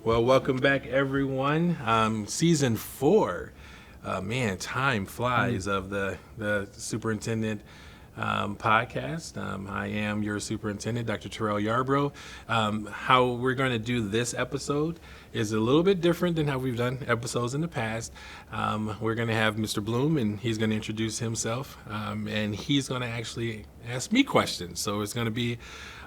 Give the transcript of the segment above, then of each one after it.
Well, welcome back, everyone. Season 4. Man, time flies of the superintendent podcast. I am your superintendent, Dr. Terrell Yarbrough. How we're going to do this episode is a little bit different than how we've done episodes in the past. We're going to have Mr. Blume, and he's going to introduce himself, and he's going to actually ask me questions. So it's going to be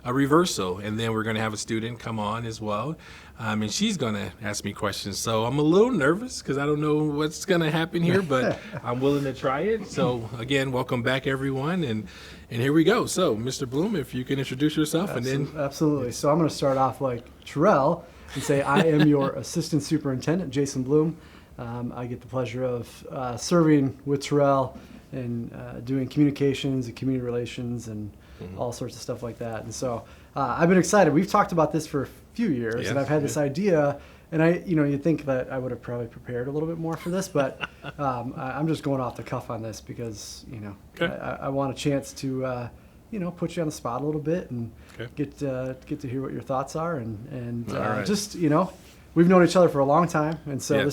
a reversal, and then we're going to have a student come on as well, and she's going to ask me questions. So I'm a little nervous because I don't know what's going to happen here, but I'm willing to try it. So again, welcome back, everyone, and here we go. So Mr. Blume, if you can introduce yourself, and then absolutely. So I'm going to start off like Terrell and say I am your Assistant Superintendent, Jason Blume. I get the pleasure of serving with Terrell and doing communications and community relations and all sorts of stuff like that. And so I've been excited. We've talked about this for a few years, and I've had this idea. And you'd think that I would have probably prepared a little bit more for this, but I'm just going off the cuff on this because I want a chance to put you on the spot a little bit and get to hear what your thoughts are and right. just we've known each other for a long time, and so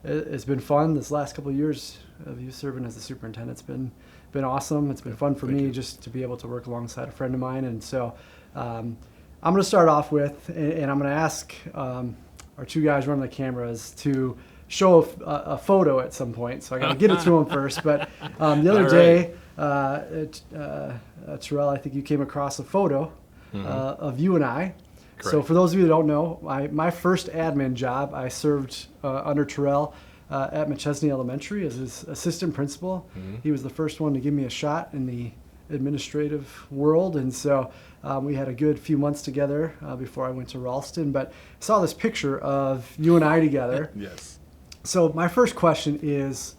it's been fun. This last couple of years of you serving as the superintendent's been awesome. It's been fun for me just to be able to work alongside a friend of mine, and so I'm going to start off with, and I'm going to ask our two guys running the cameras to show a photo at some point. So I got to get it to them first. But the other day, Terrell, I think you came across a photo of you and I. Correct. So for those of you that don't know, my first admin job, I served under Terrell at McChesney Elementary as his assistant principal. He was the first one to give me a shot in the administrative world, and so we had a good few months together before I went to Ralston. But I saw this picture of you and I together. Yes. So my first question is,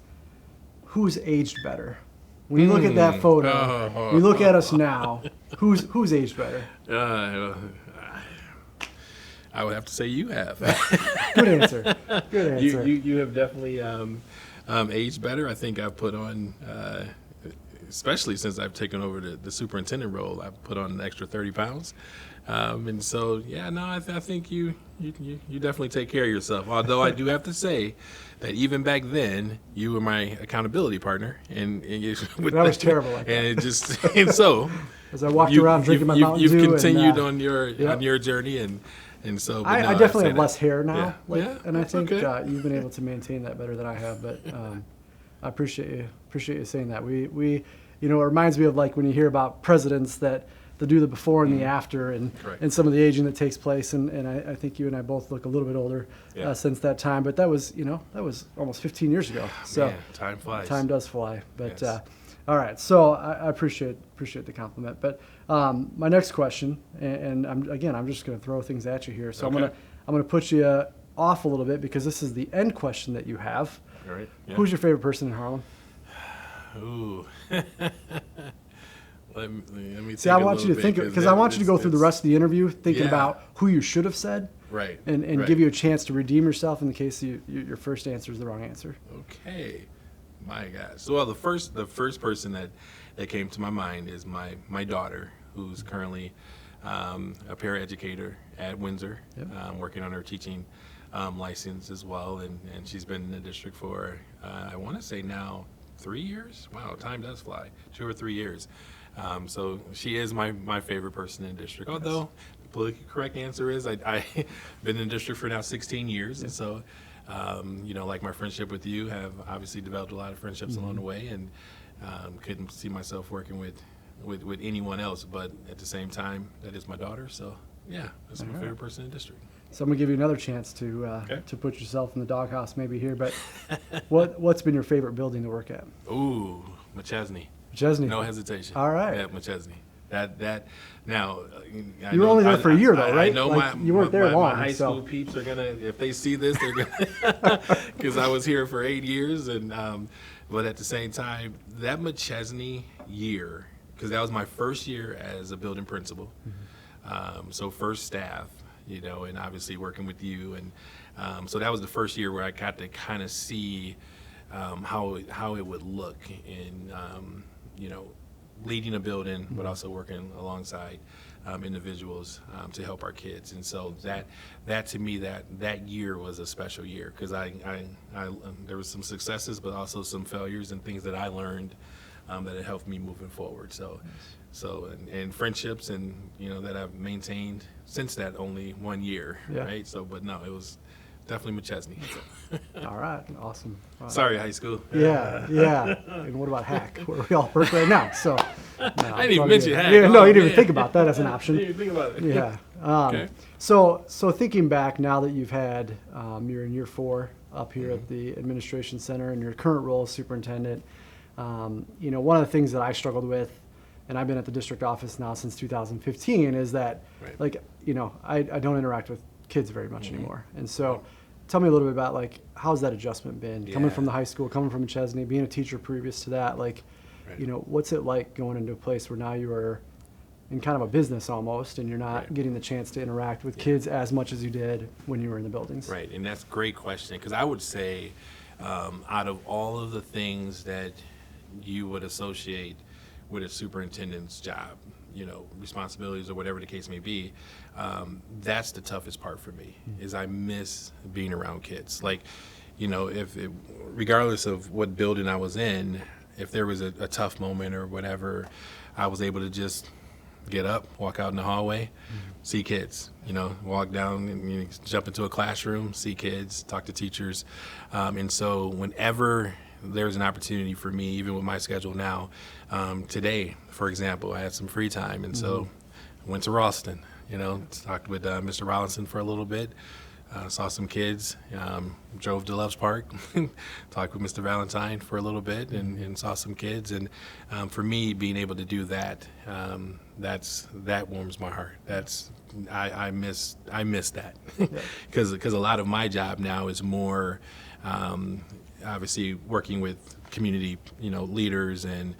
who's aged better? When you look at that photo, you look at us now, who's aged better? I would have to say you have. Good answer. Good answer. You have definitely aged better. I think I've put on, especially since I've taken over the superintendent role, I've put on an extra 30 pounds. And so, I think you definitely take care of yourself. Although I do have to say that even back then, you were my accountability partner, and that was terrible. Like and that. And so as I walked around drinking my Mountain Dew, you've continued on your journey, and so. I definitely have less hair now, and I think okay. You've been able to maintain that better than I have. But I appreciate you saying that. We it reminds me of like when you hear about presidents that they do the before and the after, and some of the aging that takes place, and I think you and I both look a little bit older since that time. But that was almost 15 years ago. So man, time flies. Time does fly. But yes. All right, so I appreciate the compliment. But my next question, and I'm just going to throw things at you here. So I'm gonna put you off a little bit because this is the end question that you have. All right. Yeah. Who's your favorite person in Harlem? Ooh. Let me See, I want you to think, because I want you to go through the rest of the interview thinking about who you should have said, right, and give you a chance to redeem yourself in the case your first answer is the wrong answer. Okay, my gosh. Well, the first person that came to my mind is my daughter, who's currently a paraeducator at Windsor, working on her teaching license as well, and she's been in the district for I want to say now 3 years. Wow, time does fly. 2 or 3 years. So she is my favorite person in the district. Although the politically correct answer is I've been in the district for now 16 years, and so like my friendship with you, have obviously developed a lot of friendships along the way, and couldn't see myself working with anyone else. But at the same time, that is my daughter. So that's my favorite person in the district. So I'm gonna give you another chance to put yourself in the doghouse maybe here. But what's been your favorite building to work at? Ooh, McChesney. McChesney. No hesitation. All right. Yeah, McChesney. That now. You were only there for a year though, right? I know you weren't there long. My high school peeps are gonna, if they see this, they're gonna, because I was here for 8 years, and but at the same time, that McChesney year, because that was my first year as a building principal, so first staff, and obviously working with you, and so that was the first year where I got to kind of see how it would look in leading a building, but also working alongside individuals to help our kids. And so that to me, that year was a special year because I there was some successes, but also some failures and things that I learned that it helped me moving forward. And friendships and that I've maintained since that only 1 year, right? So, but no, it was definitely McChesney. All right, awesome. Sorry, high school. Yeah. And what about Hack, where we all work right now? So, no, I didn't even mention Hack. Yeah, no, you didn't man. even think about that as an option. Didn't even think about it. Yeah. Okay. So thinking back now that you've had, you're in year 4 up here at the administration center in your current role as superintendent. One of the things that I struggled with, and I've been at the district office now since 2015, is that I don't interact with kids very much anymore. And so tell me a little bit about how's that adjustment been coming from the high school, coming from Chesney, being a teacher previous to that, what's it like going into a place where now you are in kind of a business almost, and you're not getting the chance to interact with kids as much as you did when you were in the buildings? Right, and that's a great question, because I would say out of all of the things that you would associate with a superintendent's job, responsibilities or whatever the case may be, that's the toughest part for me, is I miss being around kids. Regardless of what building I was in, if there was a tough moment or whatever, I was able to just get up, walk out in the hallway, see kids, walk down and jump into a classroom, see kids, talk to teachers. And so whenever there's an opportunity for me, even with my schedule now, today, for example, I had some free time. And so I went to Ralston, talked with Mr. Rollinson for a little bit, saw some kids, drove to Loves Park, talked with Mr. Valentine for a little bit and saw some kids. And for me, being able to do that, that warms my heart. I miss that because a lot of my job now is more obviously working with community, leaders and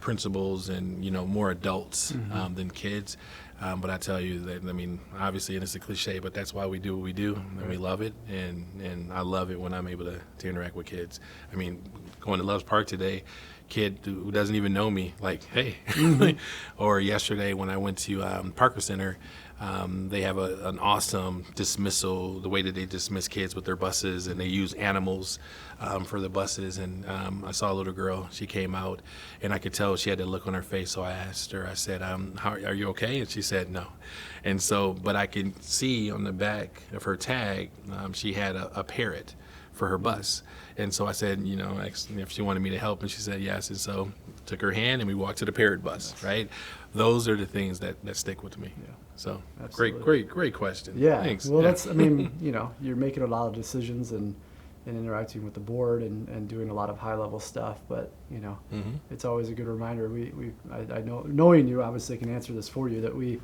principals and, more adults than kids. But I tell you that, obviously, and it's a cliche, but that's why we do what we do, and we love it. And I love it when I'm able to interact with kids. Going to Loves Park today, kid who doesn't even know me, hey. Or yesterday when I went to Parker Center, they have an awesome dismissal, the way that they dismiss kids with their buses, and they use animals for the buses. And I saw a little girl, she came out, and I could tell she had that look on her face. So I asked her, I said, are you okay? And she said no. And so, but I can see on the back of her tag, she had a parrot for her bus. And so I said, asked if she wanted me to help, and she said yes. And so took her hand and we walked to the parrot bus, right? Those are the things that stick with me. Yeah. So absolutely. great question. Yeah. Thanks. Well, that's, you're making a lot of decisions and interacting with the board and doing a lot of high level stuff, but it's always a good reminder. I know, knowing you obviously can answer this for you, that we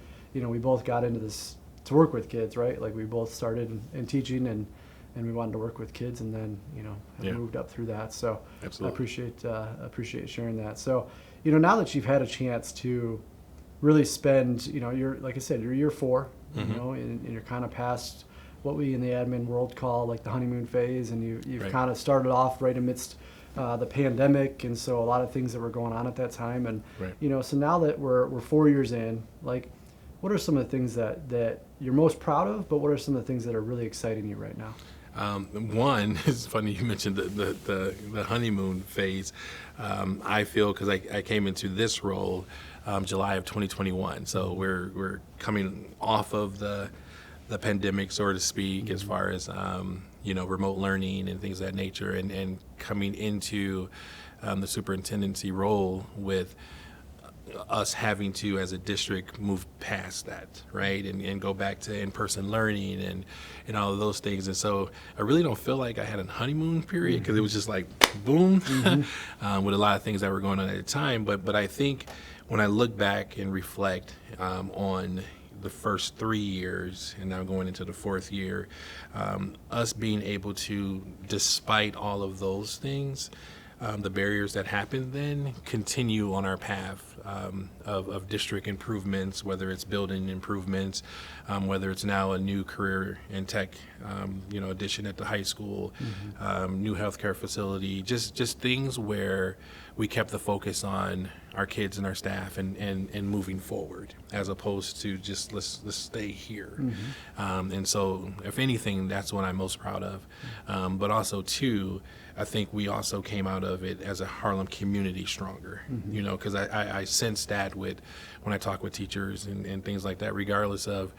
both got into this to work with kids, right? We both started in teaching and we wanted to work with kids, and then have moved up through that. So absolutely. I appreciate sharing that. So now that you've had a chance to really spend, you're, like I said, you're year 4, and you're kind of past what we in the admin world call the honeymoon phase, and you've kind of started off right amidst the pandemic, and so a lot of things that were going on at that time, and so now that we're 4 years in, what are some of the things that you're most proud of, but what are some of the things that are really exciting you right now? One, it's funny you mentioned the honeymoon phase. I feel, because I came into this role July of 2021, so we're coming off of the pandemic, so to speak, as far as remote learning and things of that nature, and coming into the superintendency role with us having to, as a district, move past that, right, and go back to in-person learning and all of those things. And so I really don't feel like I had a honeymoon period, because it was just boom, with a lot of things that were going on at the time. But I think when I look back and reflect on the first 3 years, and now going into the 4th year, us being able to, despite all of those things, the barriers that happened then, continue on our path of district improvements, whether it's building improvements, whether it's now a new career and tech addition at the high school, new healthcare facility, just things where we kept the focus on our kids and our staff and moving forward, as opposed to just let's stay here. And so, if anything, that's what I'm most proud of. But also, too, I think we also came out of it as a Harlem community stronger, because I sense that when I talk with teachers and things like that, regardless of,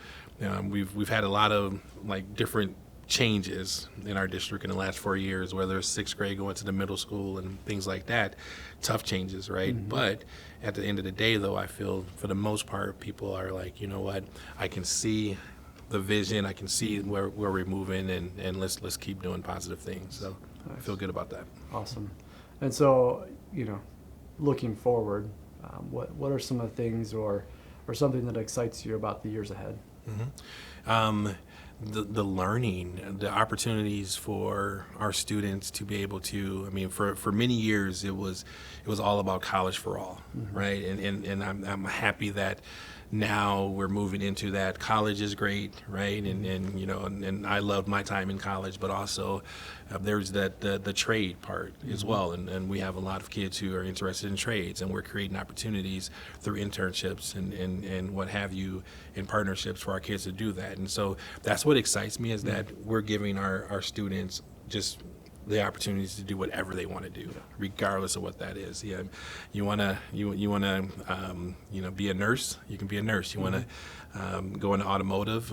we've had a lot of like different changes in our district in the last 4 years, whether it's sixth grade going to the middle school and things like that, tough changes, right? But at the end of the day, though, I feel for the most part, people are like, you know what, I can see the vision, I can see where we're moving, and let's keep doing positive things. So I feel good about that. Awesome. And so, looking forward, what are some of the things or something that excites you about the years ahead? The learning, the opportunities for our students to be able to, for many years it was all about college for all, right? And I'm happy that now we're moving into that. College is great, right? And I loved my time in college, but also there's the trade part as well. And we have a lot of kids who are interested in trades, and we're creating opportunities through internships and what have you, in partnerships for our kids to do that. And so that's what excites me, is that we're giving our students just the opportunities to do whatever they want to do, regardless of what that is. Yeah, you wanna be a nurse, you can be a nurse. You wanna go into automotive,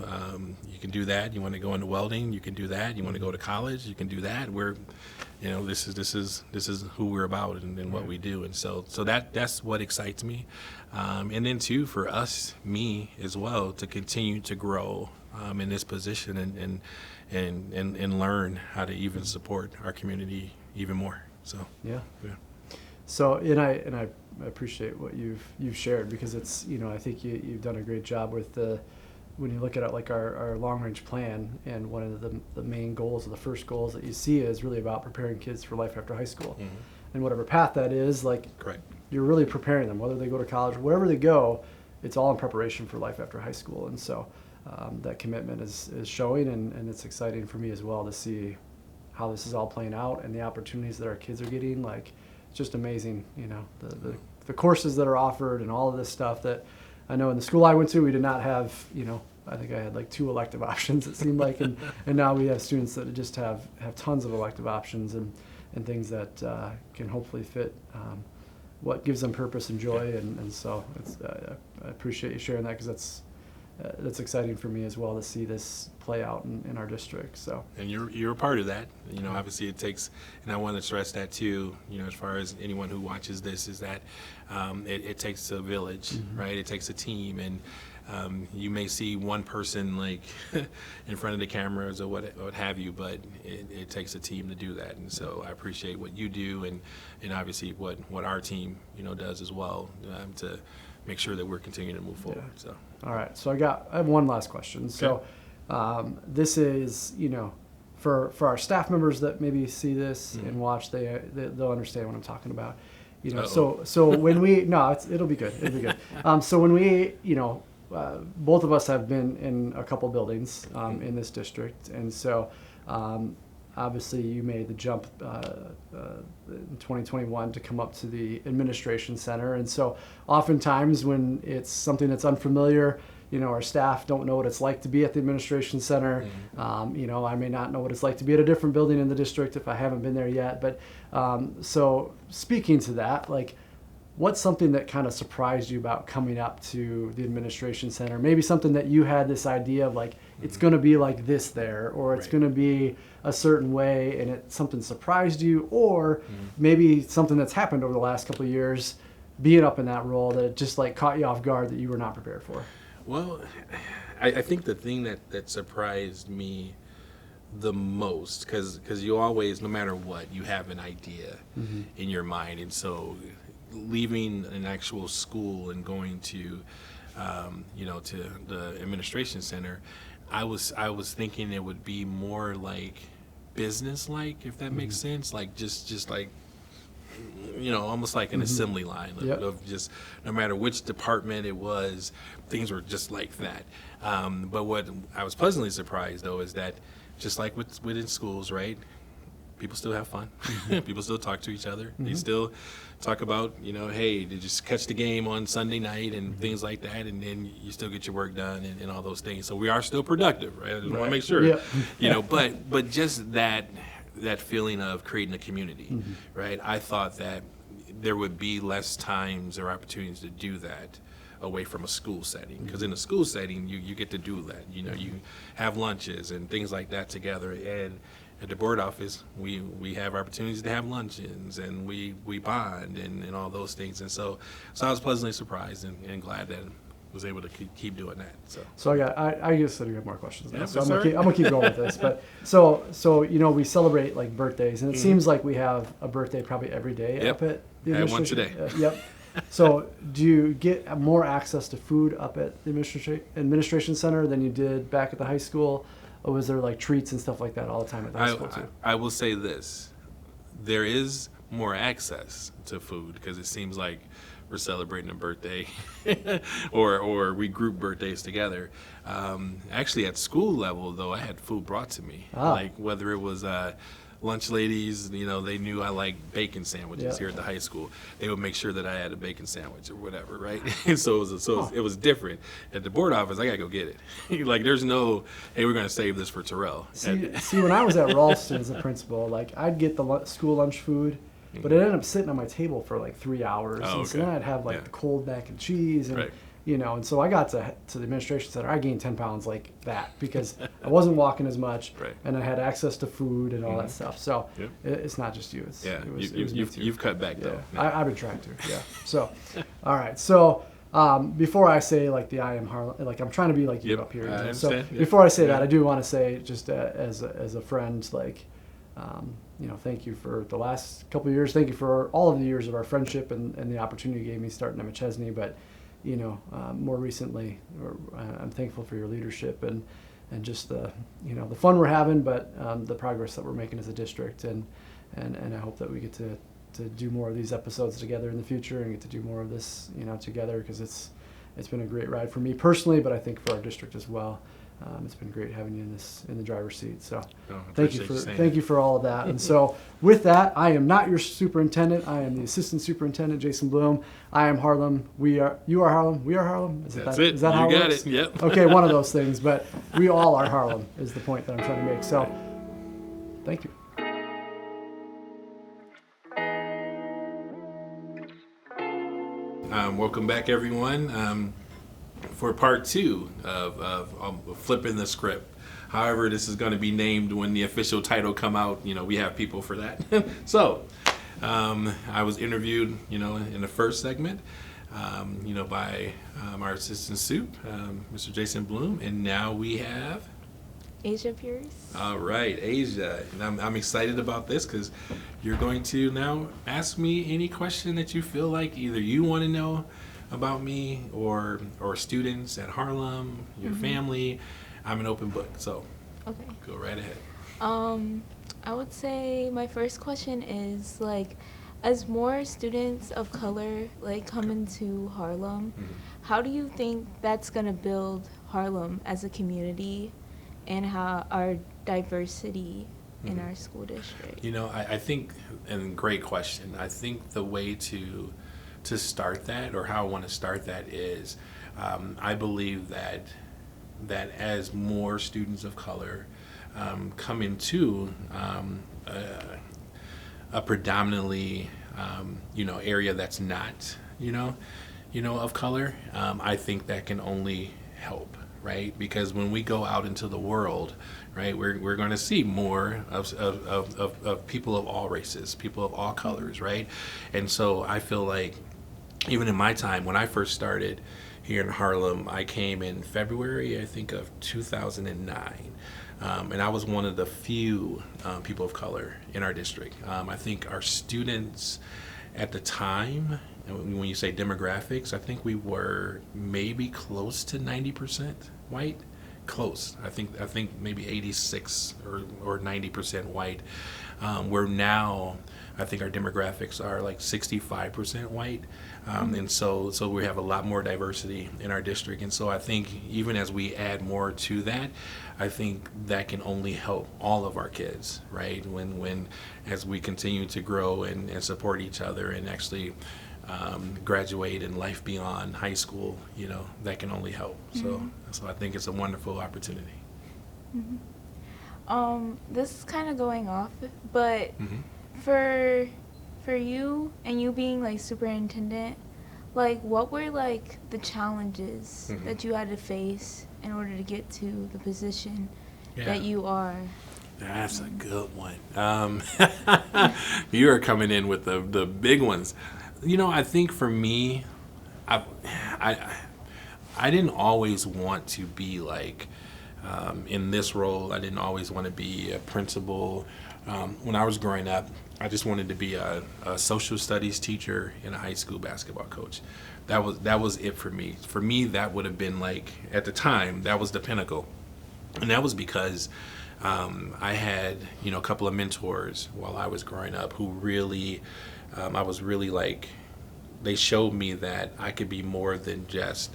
you can do that. You want to go into welding, you can do that. You want to go to college, you can do that. This is who we're about and what we do. And so that's what excites me. And then too, for me as well, to continue to grow in this position and learn how to even support our community even more. So yeah. So and I appreciate what you've shared, because it's I think you've done a great job with when you look at it, like our long range plan, and one of the main goals, or the first goals that you see, is really about preparing kids for life after high school, and whatever path that is. Like, correct. You're really preparing them, whether they go to college, wherever they go. It's all in preparation for life after high school, and so. That commitment is showing, and it's exciting for me as well to see how this is all playing out and the opportunities that our kids are getting. Like, it's just amazing, the courses that are offered and all of this stuff that I know in the school I went to, we did not have, I think I had like 2 elective options, it seemed like, and now we have students that just have tons of elective options and things that can hopefully fit what gives them purpose and joy, and so I appreciate you sharing that, because that's exciting for me as well to see this play out in our district. So, and you're a part of that. Obviously it takes, and I want to stress that too. As far as anyone who watches this, is that it takes a village, right? It takes a team, and you may see one person like in front of the cameras or what have you, but it takes a team to do that. And so I appreciate what you do, and obviously what our team does as well, to make sure that we're continuing to move forward. So. All right. So I have one last question. So this is, for our staff members that maybe see this and watch, they'll understand what I'm talking about. So when we, it'll be good. It'll be good. So when we, both of us have been in a couple buildings in this district. And so obviously you made the jump in 2021 to come up to the administration center. And so oftentimes when it's something that's unfamiliar, our staff don't know what it's like to be at the administration center. I may not know what it's like to be at a different building in the district if I haven't been there yet. But so speaking to that, like, what's something that kind of surprised you about coming up to the administration center? Maybe something that you had this idea of, like, it's going to be like this there, or it's going to be a certain way, and something surprised you, or maybe something that's happened over the last couple of years, being up in that role, that it just like caught you off guard that you were not prepared for. Well, I think the thing that surprised me the most, because you always, no matter what, you have an idea in your mind, and so leaving an actual school and going to to the administration center, I was thinking it would be more like business-like, if that makes sense, like just like almost like an assembly line of just, no matter which department it was, things were just like that. But what I was pleasantly surprised, though, is that just like within schools, right, people still have fun. People still talk to each other. They still talk about, hey, did you catch the game on Sunday night and things like that, and then you still get your work done and all those things. So we are still productive, right? I just want to make sure, but just that feeling of creating a community, right? I thought that there would be less times or opportunities to do that away from a school setting, because in a school setting you get to do that. You have lunches and things like that together, and at the board office we have opportunities to have luncheons, and we bond and all those things. And so I was pleasantly surprised and glad that I was able to keep doing that. So I guess I do have more questions now. Yeah, So I'm gonna keep going with this. But so we celebrate like birthdays, and it seems like we have a birthday probably every day up at the I had one today. Yep. So do you get more access to food up at the administration center than you did back at the high school? Or was there like treats and stuff like that all the time at the high school too? I will say this. There is more access to food because it seems like we're celebrating a birthday or we group birthdays together. Actually, at school level, though, I had food brought to me. Like whether it was lunch ladies, they knew I liked bacon sandwiches here at the high school. They would make sure that I had a bacon sandwich or whatever, right? And so it was different. At the board office, I gotta go get it. Like there's no, hey, we're gonna save this for Terrell. See, when I was at Ralston as a principal, like I'd get the school lunch food, but it ended up sitting on my table for like 3 hours. Oh, and so then I'd have like the cold mac and cheese and and so I got to the administration center. I gained 10 pounds like that because I wasn't walking as much, and I had access to food and all that stuff. So it's not just you. You've cut back though. I've been trying to. Yeah. So, all right. So before I say like the I am Harlem, like I'm trying to be like you up here. So before I say that, I do want to say just as a friend, like thank you for the last couple of years. Thank you for all of the years of our friendship and the opportunity you gave me starting at McChesney. But more recently, I'm thankful for your leadership and just the fun we're having, but the progress that we're making as a district, and I hope that we get to do more of these episodes together in the future and get to do more of this together, because it's been a great ride for me personally, but I think for our district as well. It's been great having you in the driver's seat. So thank you for all of that. And so with that, I am not your superintendent. I am the assistant superintendent, Jason Blume. I am Harlem. You are Harlem. We are Harlem. Is that how you it got works? it. Yep. Okay, one of those things. But we all are Harlem is the point that I'm trying to make. So thank you. Welcome back, everyone. For part 2 of flipping the script. However, this is going to be named when the official title come out. We have people for that. So, I was interviewed, in the first segment, by our assistant soup, Mr. Jason Blume, and now we have Asiah Pierce. All right, Asiah, and I'm excited about this because you're going to now ask me any question that you feel like either you want to know about me or students at Harlem, your family. I'm an open book, so go right ahead. I would say my first question is like, as more students of color come into Harlem, how do you think that's gonna build Harlem as a community and how our diversity in our school district? I think, and great question. I think the way to start that, or how I want to start that, is I believe that as more students of color come into a predominantly area that's not of color, I think that can only help, right? Because when we go out into the world, right, we're going to see more of people of all races, people of all colors, right? And so I feel like even in my time, when I first started here in Harlem, I came in February, I think, of 2009. And I was one of the few people of color in our district. I think our students at the time, when you say demographics, I think we were maybe close to 90% white. Close. I think maybe 86 or 90% white. We're now, I think our demographics are like 65% white. And so we have a lot more diversity in our district. And so I think even as we add more to that, I think that can only help all of our kids, right? When as we continue to grow and support each other and actually graduate in life beyond high school, that can only help. So I think it's a wonderful opportunity. This is kind of going off, but for you and you being like superintendent, like what were like the challenges that you had to face in order to get to the position that you are? That's a good one. You are coming in with the big ones. I think for me, I didn't always want to be like in this role. I didn't always want to be a principal. When I was growing up, I just wanted to be a social studies teacher and a high school basketball coach. That was it for me. For me, that would have been like, at the time, that was the pinnacle. And that was because I had, a couple of mentors while I was growing up who really, I was really like, they showed me that I could be more than just,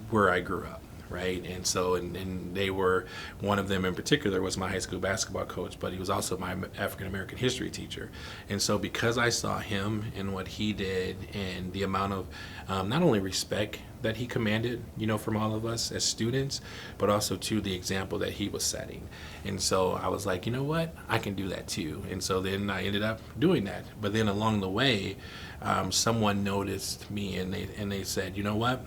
where I grew up. Right. And so, and they were, one of them in particular was my high school basketball coach, but he was also my African-American history teacher. And so because I saw him and what he did and the amount of not only respect that he commanded, from all of us as students, but also to the example that he was setting. And so I was like, you know what, I can do that too. And so then I ended up doing that. But then along the way, someone noticed me and they said, you know what,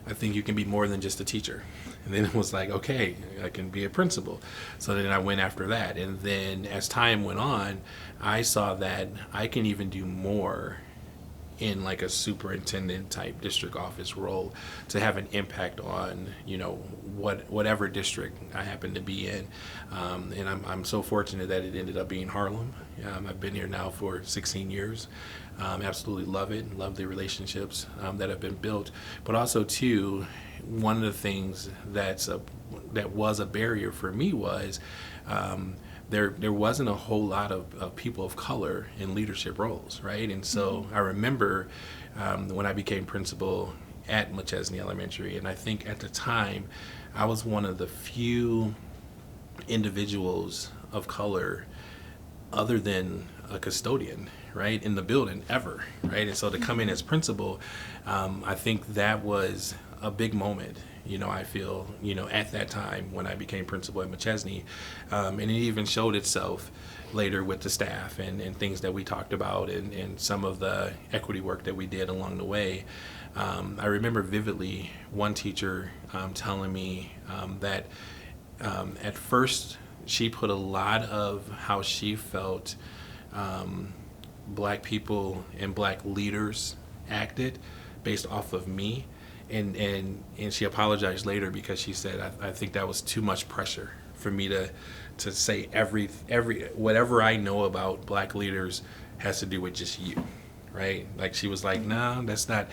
I think you can be more than just a teacher. And then it was like, okay, I can be a principal. So then I went after that. And then as time went on, I saw that I can even do more in like a superintendent type district office role to have an impact on, whatever district I happen to be in. And I'm so fortunate that it ended up being Harlem. I've been here now for 16 years. Absolutely love it. Love the relationships that have been built. But also, too, one of the things that was a barrier for me was there wasn't a whole lot of people of color in leadership roles, right? And so I remember when I became principal at McChesney Elementary, and I think at the time I was one of the few individuals of color other than a custodian, right, in the building ever, right? And so to come in as principal, I think that was a big moment, I feel, at that time when I became principal at McChesney. And it even showed itself later with the staff and things that we talked about and some of the equity work that we did along the way. I remember vividly one teacher telling me that at first she put a lot of how she felt Black people and Black leaders acted based off of me, and she apologized later because she said I think that was too much pressure for me to say every whatever I know about Black leaders has to do with just you, right? Like she was like, no, that's not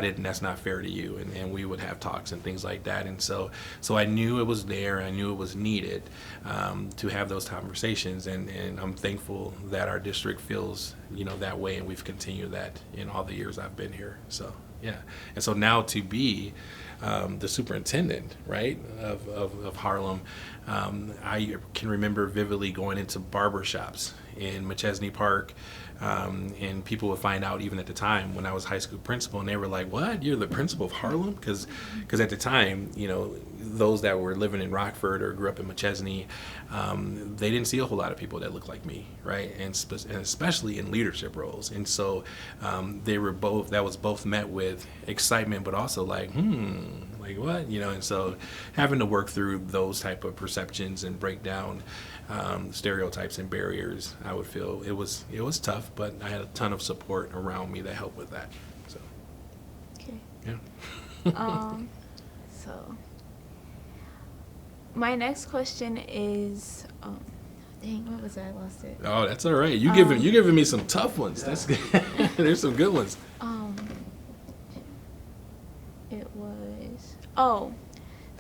it, and that's not fair to you, and we would have talks and things like that. And so I knew it was there, I knew it was needed to have those conversations, and I'm thankful that our district feels that way, and we've continued that in all the years I've been here. So yeah, and so now to be the superintendent, right, of Harlem, I can remember vividly going into barbershops in McChesney Park, and people would find out even at the time when I was high school principal, and they were like, what, you're the principal of Harlem? Because at the time, those that were living in Rockford or grew up in McChesney, they didn't see a whole lot of people that looked like me, right, and especially in leadership roles. And so that was both met with excitement, but also like what, and so having to work through those type of perceptions and break down stereotypes and barriers, I would feel it was tough, but I had a ton of support around me that helped with that. So okay. Yeah. So my next question is dang, what was that? I lost it. Oh, that's all right. You giving me some tough ones. That's good. There's some good ones. It was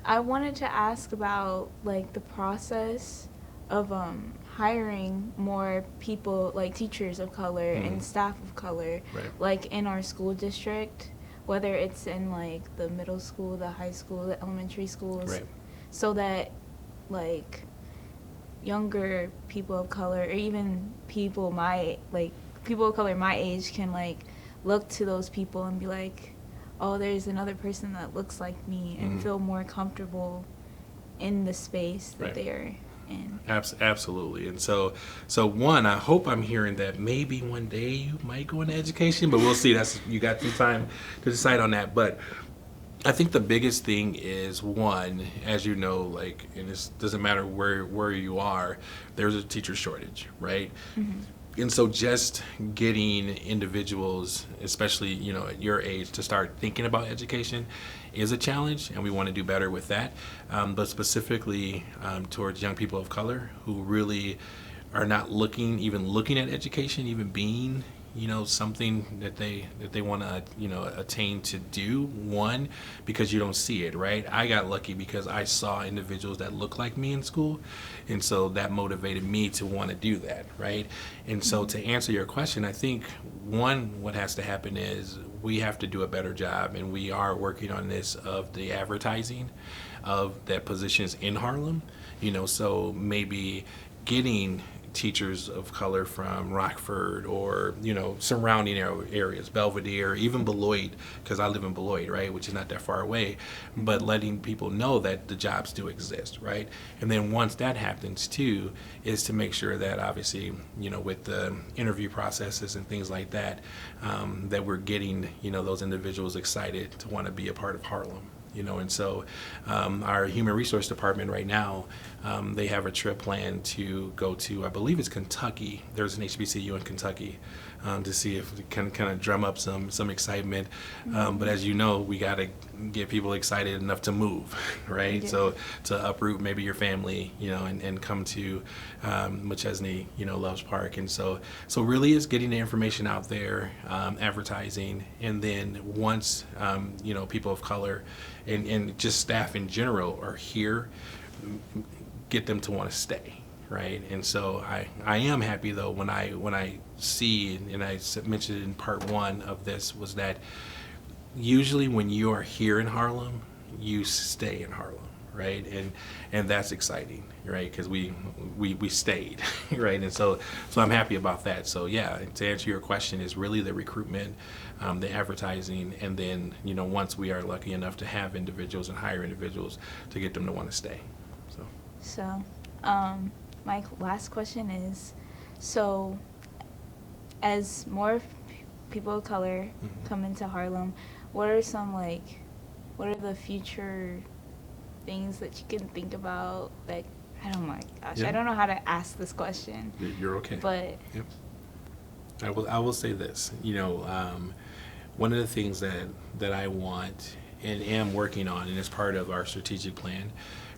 I wanted to ask about like the process of hiring more people, like teachers of color and staff of color, Right. like in our school district, whether it's in like the middle school, the high school, the elementary schools, Right. so that like younger people of color, or even people of color my age, can like look to those people and be like, oh, there's another person that looks like me, and feel more comfortable in the space that Right. they are in. Absolutely. And so one, I hope I'm hearing that maybe one day you might go into education, but we'll see. You got some time to decide on that. But I think the biggest thing is, one, as you know, like, and it doesn't matter where you are, there's a teacher shortage, right? And so just getting individuals, especially, at your age, to start thinking about education is a challenge, and we want to do better with that. But specifically towards young people of color who really are not looking at education, even being, something that they want to, attain to do. One, because you don't see it, right? I got lucky because I saw individuals that look like me in school, and so that motivated me to want to do that, right? And so to answer your question, I think one, what has to happen is we have to do a better job, and we are working on this, of the advertising of that positions in Harlem, so maybe getting teachers of color from Rockford or, surrounding areas, Belvedere, even Beloit, because I live in Beloit, right, which is not that far away, but letting people know that the jobs do exist, right? And then once that happens too, is to make sure that obviously, with the interview processes and things like that, that we're getting, those individuals excited to want to be a part of Harlem. And so our human resource department right now, they have a trip planned to go to, I believe it's Kentucky. There's an HBCU in Kentucky, to see if we can kind of drum up some excitement. But as you know, we got to get people excited enough to move, right? Yeah. So to uproot maybe your family, and come to McChesney, Loves Park. And so really is getting the information out there, advertising, and then once, people of color and just staff in general are here, get them to want to stay, right? And so I am happy though when I see, and I mentioned in part one of this, was that usually when you are here in Harlem, you stay in Harlem, right? And that's exciting, right? Because we stayed, right? And so I'm happy about that. So yeah, to answer your question, is really the recruitment, the advertising, and then once we are lucky enough to have individuals and hire individuals, to get them to want to stay. So, my last question is, so as more people of color come into Harlem, what are the future things that you can think about? Like, oh my gosh, Yeah. I don't know how to ask this question. You're okay. But Yep. I will say this. One of the things that I want and am working on, and as part of our strategic plan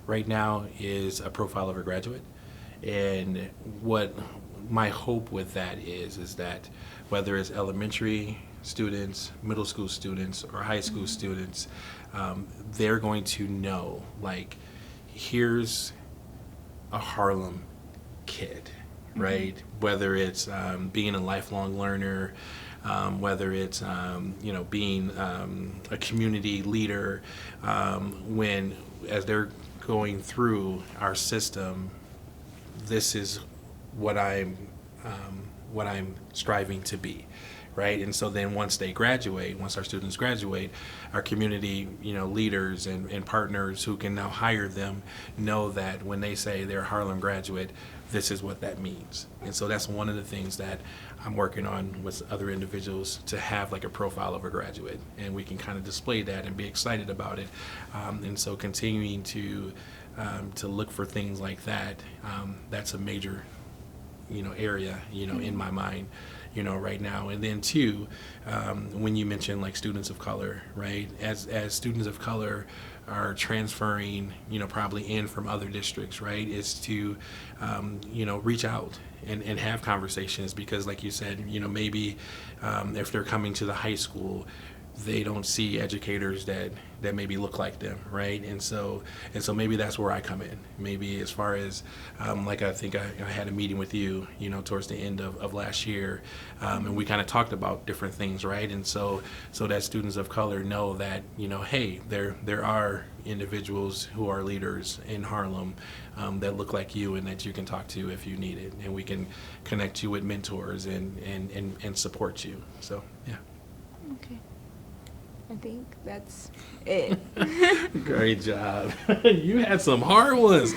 right now, is a profile of a graduate. And what my hope with that is that whether it's elementary students, middle school students, or high school students, they're going to know, like, here's a Harlem kid, right? Whether it's being a lifelong learner, whether it's being a community leader, as they're going through our system, this is what I'm striving to be, right? And so then once our students graduate, our community, leaders and partners who can now hire them know that when they say they're a Harlem graduate, this is what that means. And so that's one of the things that I'm working on with other individuals, to have like a profile of a graduate, and we can kind of display that and be excited about it. And so continuing to look for things like that, that's a major, area, in my mind, right now. And then two, when you mention like students of color, right? As students of color are transferring, probably in from other districts, right? Is to, reach out and have conversations, because like you said, maybe if they're coming to the high school, they don't see educators that maybe look like them, right? And so maybe that's where I come in. Maybe as far as like I think I had a meeting with you, towards the end of last year, and we kind of talked about different things, right? And so that students of color know that hey, there are individuals who are leaders in Harlem that look like you and that you can talk to if you need it, and we can connect you with mentors and support you. So yeah. Okay. I think that's it. Great job. You had some hard ones.